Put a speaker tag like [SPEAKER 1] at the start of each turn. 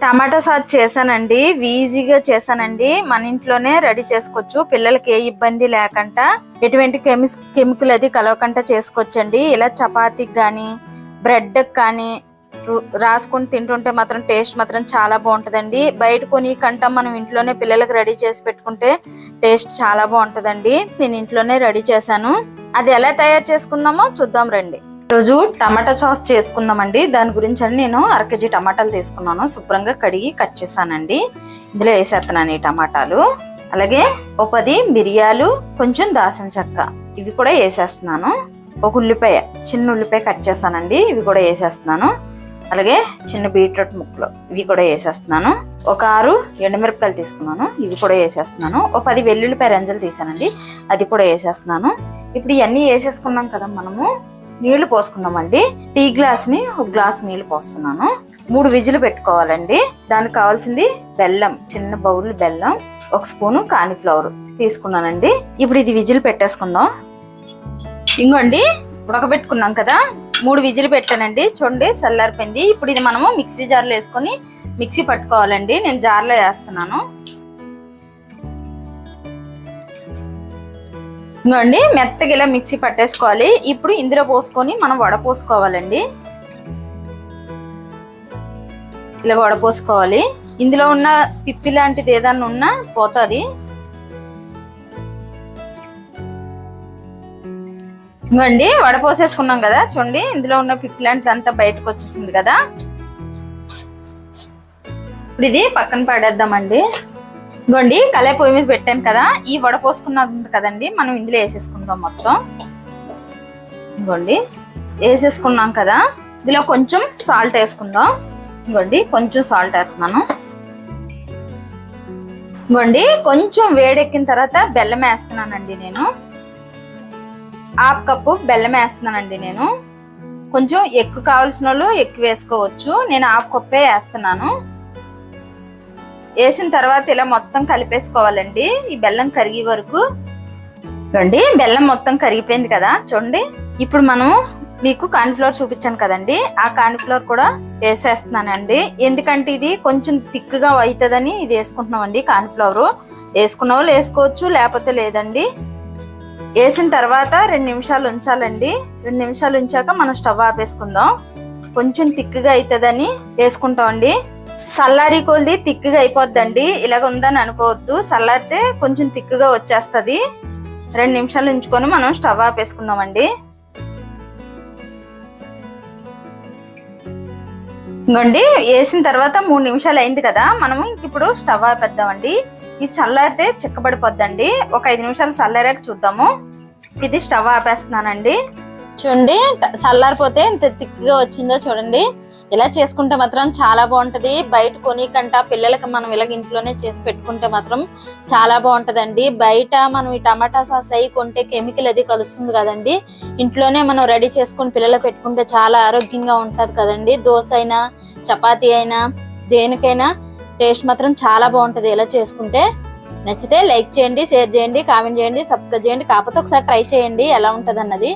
[SPEAKER 1] టమాటా sauce చేశానండి, ఈజీగా చేశానండి. మన ఇంట్లోనే రెడీ చేసుకోవచ్చు, పిల్లలకి ఏ ఇబ్బంది లేకుండా, ఎటువంటి కెమికల్ అది కలవకుండా చేసుకోవచ్చండి. ఇలా చపాతీకి కానీ బ్రెడ్ కానీ రాసుకొని తింటుంటే మాత్రం టేస్ట్ మాత్రం చాలా బాగుంటుందండి. బయట కొని కంటా మనం ఇంట్లోనే పిల్లలకు రెడీ చేసి పెట్టుకుంటే టేస్ట్ చాలా బాగుంటుందండి. నేను ఇంట్లోనే రెడీ చేశాను. అది ఎలా తయారు చేసుకుందామో చూద్దాం రండి. రోజు టమాటా సాస్ చేసుకుందామండి. దాని గురించి అని నేను 1 కేజీ టమాటాలు తీసుకున్నాను. శుభ్రంగా కడిగి కట్ చేశానండి. ఇందులో వేసేస్తున్నాను ఈ టమాటాలు. అలాగే 10 మిరియాలు, కొంచెం దాల్చిన చెక్క, ఇవి కూడా వేసేస్తున్నాను. ఒక ఉల్లిపాయ, చిన్న ఉల్లిపాయ కట్ చేశానండి, ఇవి కూడా వేసేస్తున్నాను. అలాగే చిన్న బీట్రూట్ ముక్కలు, ఇవి కూడా వేసేస్తున్నాను. ఒక 6 ఎండుమిరపకాయలు తీసుకున్నాను, ఇవి కూడా వేసేస్తున్నాను. ఒక 10 వెల్లుల్లిపాయ రెంజలు తీసానండి, అది కూడా వేసేస్తున్నాను. ఇప్పుడు ఇవన్నీ వేసేసుకున్నాం కదా, మనము నీళ్లు పోసుకున్నామండి. టీ గ్లాస్ని 1 గ్లాస్ నీళ్లు పోస్తున్నాను. 3 విజిల్ పెట్టుకోవాలండి. దానికి కావాల్సింది బెల్లం, చిన్న బౌల్ బెల్లం, 1 స్పూను కాన్ఫ్లవర్ తీసుకున్నానండి. ఇప్పుడు ఇది విజిల్ పెట్టేసుకుందాం. ఇంకోండి ఉడకబెట్టుకున్నాం కదా, 3 విజిల్ పెట్టానండి. చూడండి చల్లారిపోయింది. ఇప్పుడు ఇది మనము మిక్సీ జార్లో వేసుకొని మిక్సీ పట్టుకోవాలండి. నేను జార్లో వేస్తున్నాను. ఇంకోండి మెత్తగా ఇలా మిక్సీ పట్టేసుకోవాలి. ఇప్పుడు ఇందులో పోసుకొని మనం వడపోసుకోవాలండి. ఇలా వడపోసుకోవాలి. ఇందులో ఉన్న పిప్పి లాంటిది ఏదన్నా ఉన్నా పోతుంది. ఇంకోండి వడపోసేసుకున్నాం కదా, చూడండి ఇందులో ఉన్న పిప్పి లాంటిది అంతా బయటకు వచ్చేసింది కదా. ఇప్పుడు ఇది పక్కన పడేద్దామండి. ఇంకోండి కళాయి పొయ్యి మీద పెట్టాను కదా, ఈ వడపోసుకున్నది కదండి, మనం ఇందులో వేసేసుకుందాం మొత్తం. ఇంకోండి వేసేసుకున్నాం కదా, ఇందులో కొంచెం సాల్ట్ వేసుకుందాం. ఇంకోండి కొంచెం సాల్ట్ వేస్తున్నాను. ఇంకోండి కొంచెం వేడెక్కిన తర్వాత బెల్లం వేస్తున్నానండి. నేను 1/2 కప్పు బెల్లం వేస్తున్నానండి. నేను కొంచెం ఎక్కువ కావాల్సిన వాళ్ళు ఎక్కువ వేసుకోవచ్చు, నేను 1/2 కప్పే వేస్తున్నాను. వేసిన తర్వాత ఇలా మొత్తం కలిపేసుకోవాలండి, ఈ బెల్లం కరిగే వరకు. చూడండి బెల్లం మొత్తం కరిగిపోయింది కదా, చూడండి. ఇప్పుడు మనం మీకు కార్న్ఫ్లవర్ చూపించాను కదండి, ఆ కార్న్ఫ్లవర్ కూడా వేసేస్తున్నానండి. ఎందుకంటే ఇది కొంచెం థిక్గా అవుతుందని ఇది వేసుకుంటున్నామండి. కార్న్ఫ్లవర్ వేసుకున్న వాళ్ళు వేసుకోవచ్చు, లేకపోతే లేదండి. వేసిన తర్వాత 2 నిమిషాలు ఉంచాలండి. 2 నిమిషాలు ఉంచాక మనం స్టవ్ ఆపేసుకుందాం. కొంచెం థిక్గా అవుతుందని వేసుకుంటామండి. చల్లారి కొలిది తిక్కుగా అయిపోద్దండి. ఇలాగ ఉందని అనుకోవద్దు, చల్లారితే కొంచెం తిక్కుగా వచ్చేస్తుంది. 2 నిమిషాలు ఉంచుకొని మనం స్టవ్ ఆపేసుకుందామండి. ఇంకోండి వేసిన తర్వాత 3 నిమిషాలు అయింది కదా, మనము ఇప్పుడు స్టవ్ ఆపేద్దామండి. ఇది చల్లారితే చిక్కబడిపోద్దండి. ఒక 5 నిమిషాలు చల్లారాక చూద్దాము. ఇది స్టవ్ ఆపేస్తున్నానండి. చూడండి చల్లారిపోతే ఎంత థిక్గా వచ్చిందో చూడండి. ఇలా చేసుకుంటే మాత్రం చాలా బాగుంటది. బయట కొనికంట పిల్లలకి మనం ఇలాగ ఇంట్లోనే చేసి పెట్టుకుంటే మాత్రం చాలా బాగుంటదండి. బయట మనం ఈ టమాటా సాస్ అయి కొంటే కెమికల్ అది కలుస్తుంది కదండి. ఇంట్లోనే మనం రెడీ చేసుకుని పిల్లలు పెట్టుకుంటే చాలా ఆరోగ్యంగా ఉంటది కదండి. దోశ అయినా చపాతీ అయినా దేనికైనా టేస్ట్ మాత్రం చాలా బాగుంటది ఇలా చేసుకుంటే. నచ్చితే లైక్ చేయండి, షేర్ చేయండి, కామెంట్ చేయండి, సబ్స్క్రైబ్ చేయండి. కాకపోతే ఒకసారి ట్రై చేయండి ఎలా ఉంటది అన్నది.